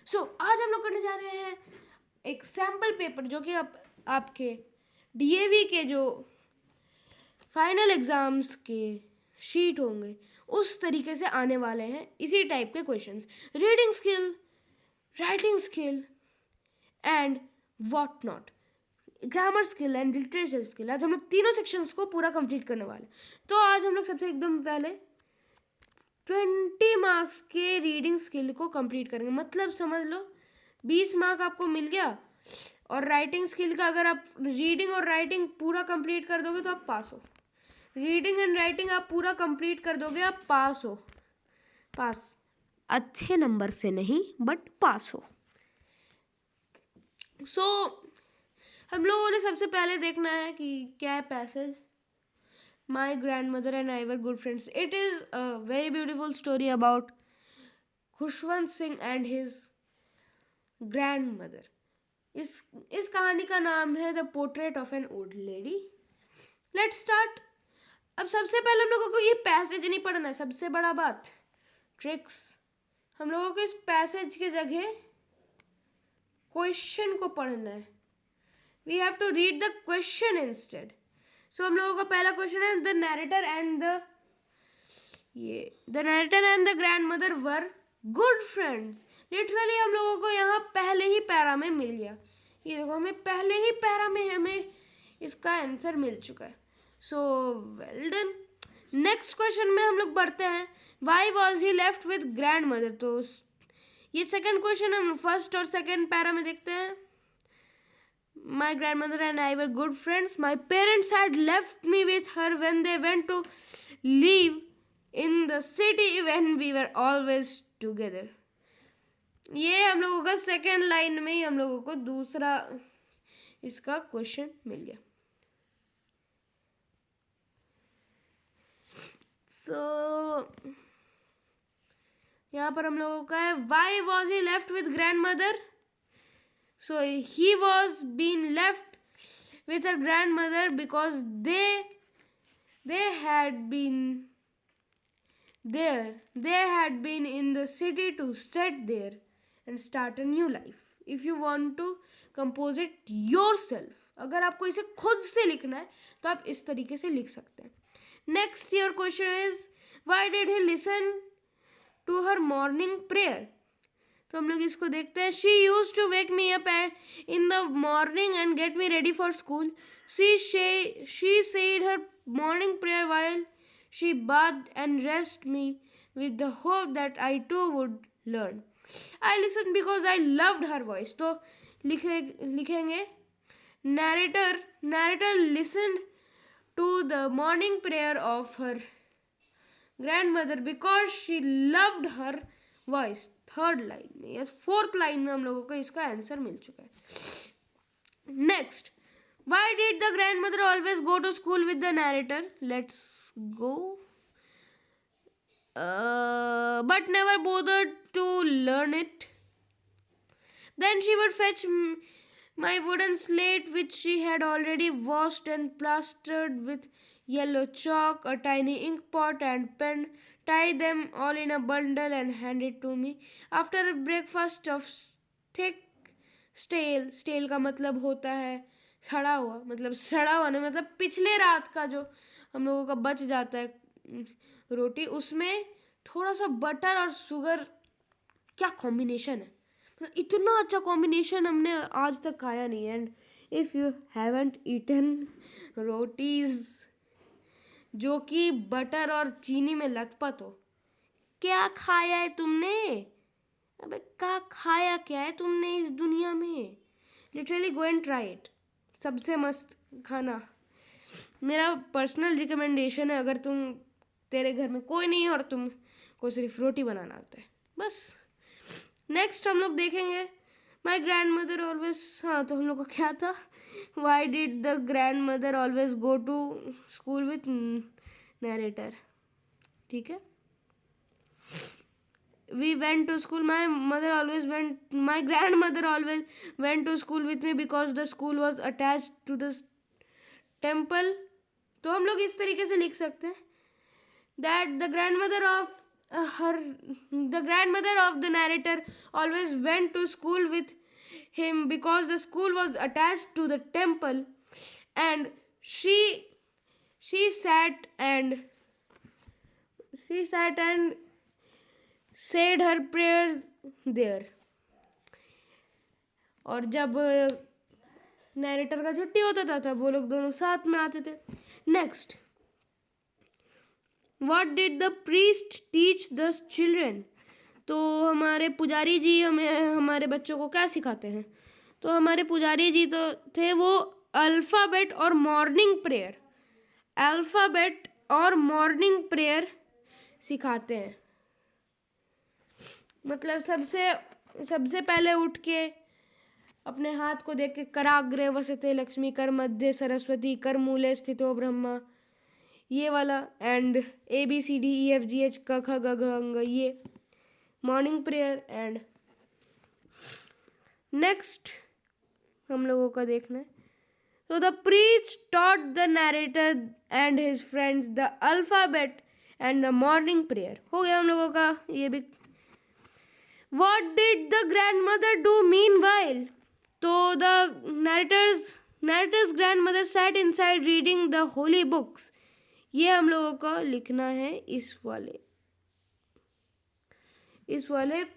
सो आज हम लोग करने जा रहे हैं एक सैम्पल पेपर जो कि आपके डीएवी के जो फाइनल एग्जाम्स के शीट होंगे उस तरीके से आने वाले हैं, इसी टाइप के questions. Reading skill, writing skill and what not, grammar skill and literature skill. आज हम लोग तीनों सेक्शंस को पूरा कंप्लीट करने वाले। तो आज हम लोग सबसे एकदम पहले 20 मार्क्स के रीडिंग स्किल को कंप्लीट करेंगे। मतलब समझ लो 20 मार्क आपको मिल गया, और राइटिंग स्किल का अगर आप रीडिंग और राइटिंग पूरा कंप्लीट कर दोगे तो आप पास हो। रीडिंग एंड राइटिंग आप पूरा कंप्लीट कर दोगे, आप पास हो। पास अच्छे नंबर से नहीं, बट पास हो। सो हम लोगों ने सबसे पहले देखना है कि क्या है passage. My grandmother and I were good friends. It is a very beautiful story about Khushwant Singh and his grandmother. इस कहानी का नाम है the portrait of an old lady. Let's start. अब सबसे पहले हम लोगों को ये पैसेज नहीं पढ़ना है, सबसे बड़ा बात ट्रिक्स। हम लोगों को इस पैसेज के जगह क्वेश्चन को पढ़ना है। We have to read the question instead. So हम लोगों का पहला क्वेश्चन है the narrator and the grandmother were good friends. Literally हम लोगों को यहाँ पहले ही पैरा में मिल गया। ये देखो, हमें पहले ही पैरा में हमें इसका आंसर मिल चुका है। So well done. Next question में हम लोग बढ़ते हैं। Why was he left with grand mother. तो ये सेकेंड क्वेश्चन हम फर्स्ट और सेकेंड पैरा में देखते हैं। My grandmother and I were good friends. My parents had left me with her when they went to live in the city when we were always together. ये हम लोगों का second line में ही हम लोगों को दूसरा इसका क्वेश्चन मिल गया। So यहाँ पर हम लोगों का है why was he left with grandmother? So he was being left with her grandmother because they had been there. They had been in the city to set there and start a new life. If you want to compose it yourself, अगर आपको इसे खुद से लिखना है तो आप इस तरीके से लिख सकते हैं। Next your question is why did he listen to her morning prayer? तो हम लोग इसको देखते हैं। She use to wake me up in the morning and get me ready for school. She said her morning prayer while she bath and rest me with the hope that I too would learn. I listen because I loved her voice. तो लिखेंगे narrator listen to the morning prayer of her grandmother because she loved her voice. Third line में या fourth line में हम लोगों को इसका answer मिल चुका है। Next, why did the grandmother always go to school with the narrator? Let's go. But never bothered to learn it. Then she would fetch my wooden slate which she had already washed and plastered with yellow chalk, a tiny ink pot and pen, tie them all in a bundle and hand it to me. After a breakfast of thick stale का मतलब होता है सड़ा हुआ, मतलब सड़ा हुआ नहीं, मतलब पिछले रात का जो हम लोगों का बच जाता है रोटी, उसमें थोड़ा सा बटर और शुगर, क्या कॉम्बिनेशन है। इतना अच्छा कॉम्बिनेशन हमने आज तक खाया नहीं है। And if you haven't eaten rotis जो कि बटर और चीनी में लथपथ हो, क्या खाया है तुमने? अबे क्या खाया क्या है तुमने इस दुनिया में? Literally go and try it. सबसे मस्त खाना, मेरा पर्सनल रिकमेंडेशन है। अगर तेरे घर में कोई नहीं है और तुमको सिर्फ रोटी बनाना आता है, बस। नेक्स्ट हम लोग देखेंगे माई ग्रैंड मदर ऑलवेज। हाँ, तो हम लोग का क्या था? Why did the grandmother always go to school with narrator. ठीक है, we went to school. My grandmother always went to school with me because the school was attach to the temple. तो हम लोग इस तरीके से लिख सकते हैं that the grandmother of the grandmother of the narrator always went to school with him because the school was attached to the temple, and she sat and she sat and said her prayers there. और जब narrator का छुट्टी होता था तब वो लोग दोनों साथ में आते थे. Next, what did the priest teach the children? तो हमारे पुजारी जी हमारे बच्चों को क्या सिखाते हैं? तो हमारे पुजारी जी तो थे वो अल्फ़ाबेट और मॉर्निंग प्रेयर सिखाते हैं. मतलब सबसे पहले उठ के अपने हाथ को देख के कराग्रे वसते लक्ष्मी, कर मध्य सरस्वती, कर मूले स्थितो ब्रह्मा, ये वाला, एंड ABCDEFGH क ख ग घ अंग, ये मॉर्निंग प्रेयर. एंड नेक्स्ट हम लोगों का देखना है. तो the priest taught the narrator and his friends the alphabet and the morning prayer. हो गया हम लोगों का ये भी. What did the grandmother do meanwhile? तो the narrator's grandmother sat inside reading the holy books. ये हम लोगों को लिखना है इस वाले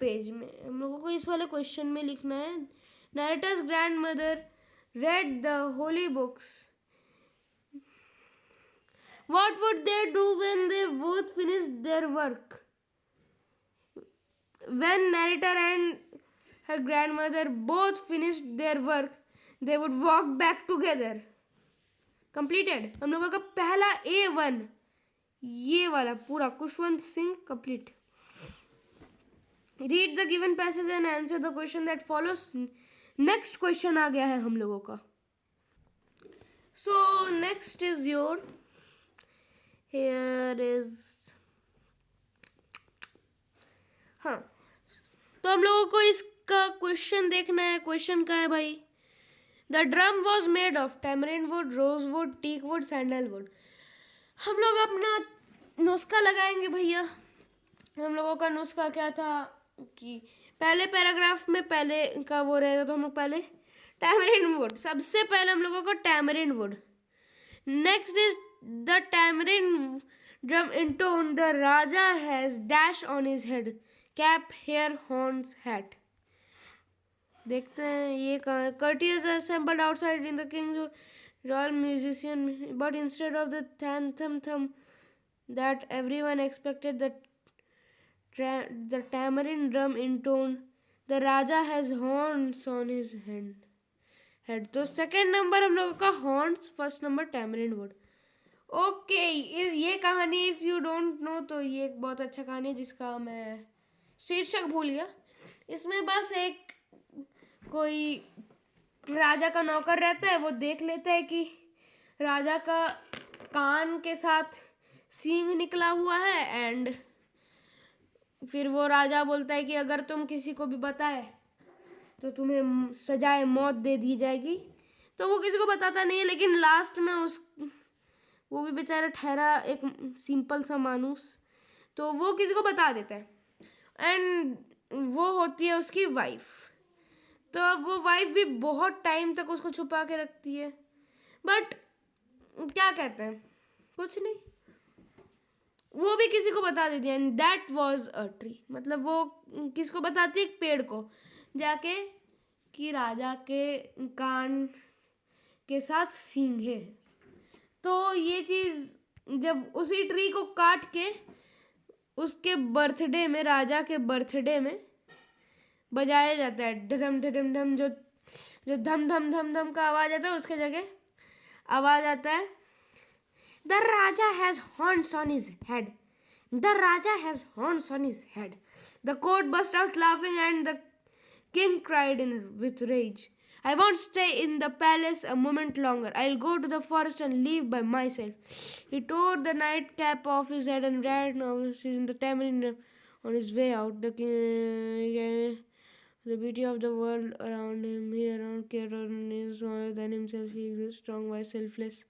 पेज में. हम लोगों को इस वाले क्वेश्चन में लिखना है narrator's grandmother read the holy books. What would they do when they both finished their work? When narrator and her grandmother both finished their work, they would walk back together. Completed. हम लोगों का पहला A1 ये वाला पूरा Khushwant Singh complete. Read the given passage and answer the question that follows. Next question आ गया है हम लोगों का. So next is your, here is, हाँ, तो हम लोगों को इसका क्वेश्चन देखना है. क्वेश्चन का है भाई, the drum was made of tamarind wood, rose wood, teak wood, sandal wood. हम लोग अपना नुस्खा लगाएंगे भैया. हम लोगों का नुस्खा क्या था कि पहले पैराग्राफ में पहले का वो रहेगा, तो हम लोग पहले टैमरिंड वुड, सबसे पहले हम लोगों को tamarind wood. Next is the tamarind drum in tone, the raja has dash on his head, cap, hair, horns, hat. देखते हैं ये कहाँ है. Courtiers assembled outside in the king's royal musician, but instead of the thum that everyone expected, the tamarind drum intoned, the Raja has horns on his head. तो second number हम लोगों का horns, first number tamarind would. Okay, ये कहानी if you don't know तो ये एक बहुत अच्छा कहानी है जिसका मैं शीर्षक भूल गया. इसमें बस एक कोई राजा का नौकर रहता है, वो देख लेता है कि राजा का कान के साथ सींग निकला हुआ है, एंड फिर वो राजा बोलता है कि अगर तुम किसी को भी बताए तो तुम्हें सजाए मौत दे दी जाएगी. तो वो किसी को बताता नहीं है, लेकिन लास्ट में वो भी बेचारा ठहरा एक सिंपल सा मानुस, तो वो किसी को बता देता है, एंड वो होती है उसकी वाइफ. तो अब वो वाइफ भी बहुत टाइम तक उसको छुपा के रखती है, बट क्या कहते हैं, कुछ नहीं, वो भी किसी को बता देती है. And that was a tree. मतलब वो किसको बताती है, एक पेड़ को जाके, कि राजा के कान के साथ सींग है. तो ये चीज़ जब उसी ट्री को काट के उसके बर्थडे में, राजा के बर्थडे में बजाया जाता है, ढम ढम ढम, जो धम धम धम धम का आवाज़ आता है उसके जगह आवाज़ आता है, the raja has horns on his head, the raja has horns on his head. The court burst out laughing and the king cried with rage, I won't stay in the palace a moment longer. I'll go to the forest and live by myself. He tore the nightcap off his head and ran in the tamarind on his way out. The beauty of the world around him, he around cared is smaller than himself. He grew strong by selfless.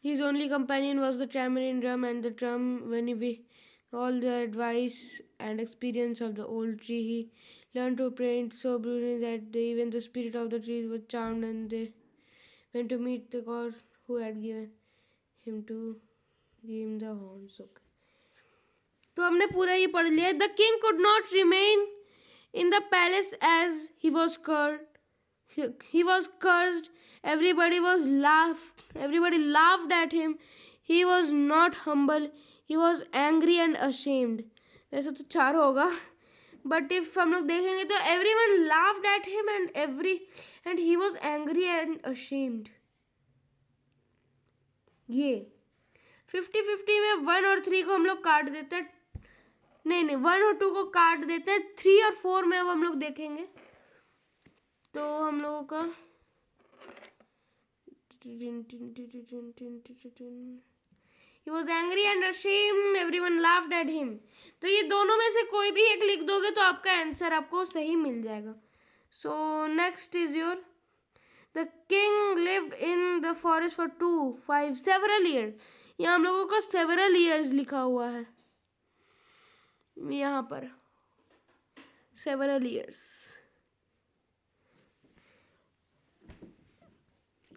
His only companion was the tamarind drum, and the drum, when he all the advice and experience of the old tree, he learned to paint so brilliantly that even the spirit of the trees was charmed, and they went to meet the god who had given him to give him the horns. Okay. तो हमने पूरा ये पढ़ लिया. The king could not remain in the palace as he was cursed. He was cursed. Everybody laughed at him. He was not humble. He was angry and ashamed. वैसे तो चार होगा. But if हम लोग देखेंगे तो everyone laughed at him and he was angry and ashamed. ये 50-50 में 1 और 3 को हम लोग काट देते हैं. नहीं 1 और 2 को काट देते हैं. 3 और 4 में अब हम लोग देखेंगे. तो हम लोगों का He was angry and ashamed. Everyone laughed at him. तो ये दोनों में से कोई भी एक लिख दोगे तो आपका आंसर आपको सही मिल जाएगा. So next is your The king lived in the forest for 2, 5, several years. यहाँ हम लोगों का several years लिखा हुआ है. यहाँ पर several years.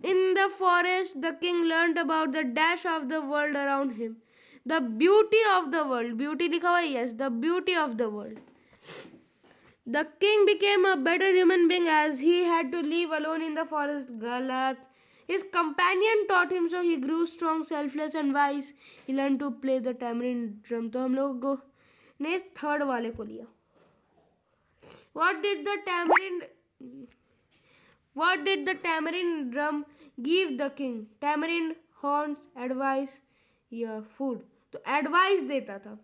In the forest, the king learned about the dash of the world around him. The beauty of the world. Beauty लिखा हुआ है. Yes, the beauty of the world. The king became a better human being as he had to live alone in the forest. Galat. His companion taught him, so he grew strong, selfless and wise. He learned to play the tamarind drum. तो हम लोग ने third वाले को लिया. What did the tamarind drum give the king? Tamarind, horns, advice, या food. तो advice देता था.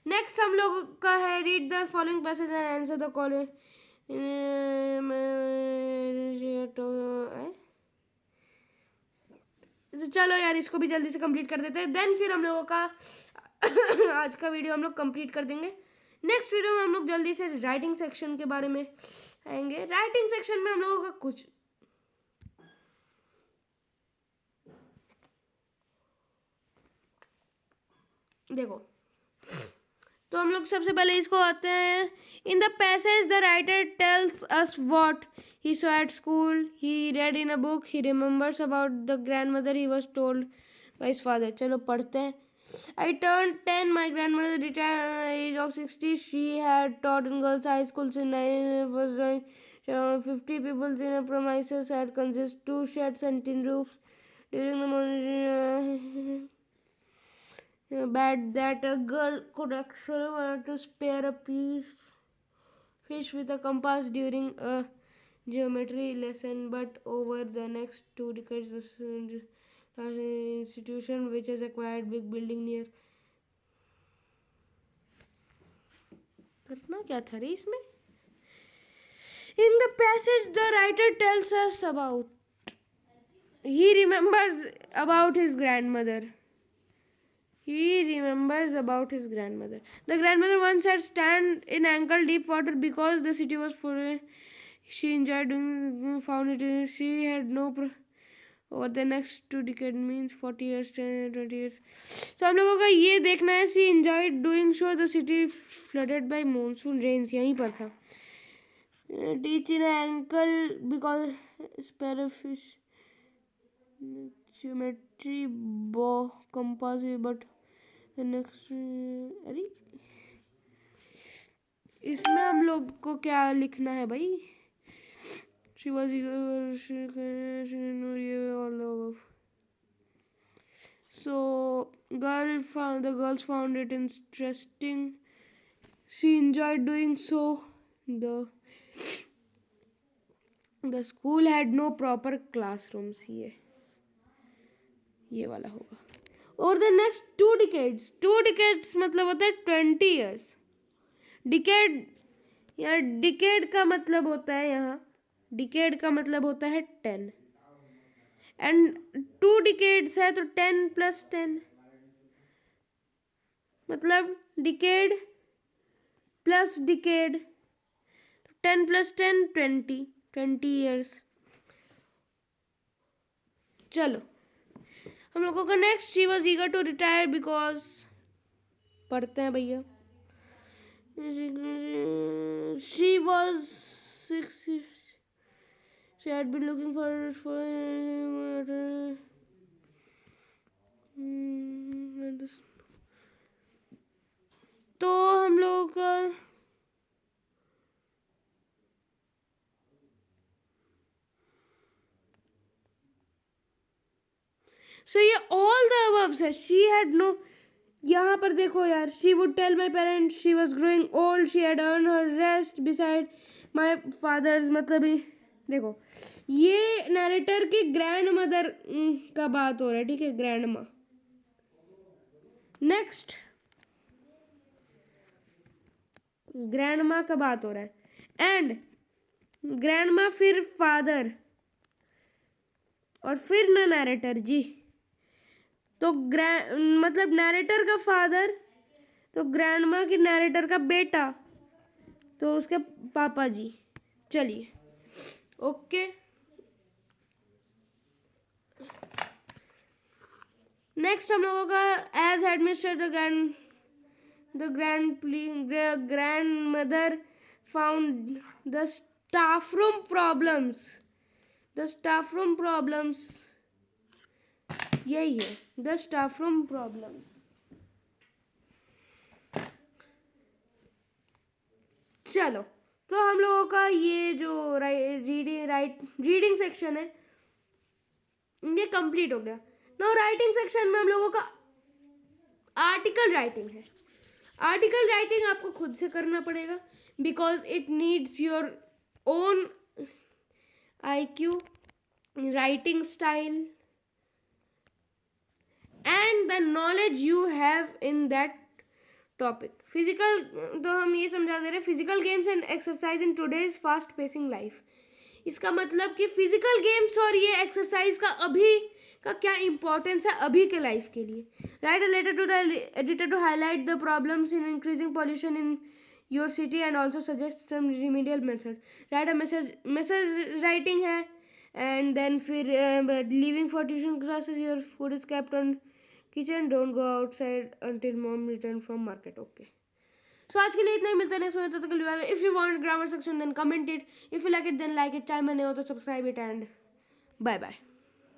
नेक्स्ट हम लोग का है read the following passage and answer the college. चलो यार इसको भी जल्दी से कंप्लीट कर देते हैं. देन फिर हम लोगों का आज का वीडियो हम लोग कंप्लीट कर देंगे. नेक्स्ट वीडियो में हम लोग जल्दी से राइटिंग सेक्शन के बारे में आएंगे. राइटिंग सेक्शन में हम लोगों का कुछ देखो. तो हम लोग सबसे पहले इसको आते हैं. In the passage the writer tells us what he saw at school, he red in a book, he remembers about the grandmother he was told by his father. चलो पढ़ते हैं. I turned 10. My grandmother retired at the age of 60. She had taught in girls' high schools in 9 was around 50 people in a premises had consist 2 sheds and tin roofs. During the morning, bad that a girl could actually want to spare a fish with a compass during a geometry lesson, but over the next 2 decades, the institution which has acquired big building near. करना क्या था रे इसमें. In the passage the writer tells us about he remembers about his grandmother. The grandmother once had stand in ankle deep water because the city was full. She enjoyed doing found it. She had no over the next 2 decades means 40 years 20 years. So हम लोगों का ये देखना है. She enjoyed doing so. The city flooded by monsoon rains. यहीं पर था. Teach in ankle because spare fish geometry compass but the next अरे इसमें हम लोग को क्या लिखना है भाई. She was all over. So the girls found it interesting. She enjoyed doing so. The school had no proper classrooms. ये वाला होगा. और the next 2 decades मतलब होता है 20 years. डिकेड का मतलब होता है यहाँ. डिकेड का मतलब होता है 10 एंड 2 decades है तो 10 + 10 मतलब डिकेड प्लस डिकेड. 10 + 10 20 years. चलो हम लोगों का next, she was eager to retire because, पढ़ते हैं भैया, she was 6 she had been looking for तो हम लोग का सो ये ऑल द अबव्स है. शी हैड नो, यहाँ पर देखो यार, she would tell my parents she was growing old, she had earn her rest beside my fathers. मतलब देखो, ये नरेटर की ग्रैंड मदर का बात हो रहा है, ठीक है, ग्रैंड माँ. नेक्स्ट, ग्रैंड माँ का बात हो रहा है, एंड ग्रैंड माँ, फिर फादर, और फिर ना नरेटर जी. तो मतलब नरेटर का फादर, तो ग्रैंड माँ की नरेटर का बेटा, तो उसके पापा जी. चलिए, ओके. नेक्स्ट हम लोगों का, as headmistress grandmother found the staff room problems, यही है, द स्टाफ रूम प्रॉब्लम्स. चलो, तो हम लोगों का ये जो रीडिंग सेक्शन है ये कंप्लीट हो गया. नाउ राइटिंग सेक्शन में हम लोगों का आर्टिकल राइटिंग है. आर्टिकल राइटिंग आपको खुद से करना पड़ेगा because it needs your own IQ, writing style and the knowledge you have in that topic. Physical, तो हम ये समझा दे रहे हैं, physical games and exercise in today's fast pacing life. इसका मतलब कि फिजिकल गेम्स और ये एक्सरसाइज का अभी का क्या इंपॉर्टेंस है अभी के लाइफ के लिए. Write a letter to the editor to highlight the problems in increasing pollution in your city and also suggest some remedial method. Write a message writing है, एंड देन फिर leaving for tuition classes, your food is kept on kitchen, don't go outside until mom return from market. Okay, so आज के लिए इतना ही. मिलता है next में. तब तक के लिए if you want grammar section then comment it, if you like it then like it, channel में नए हो तो subscribe it, and bye bye.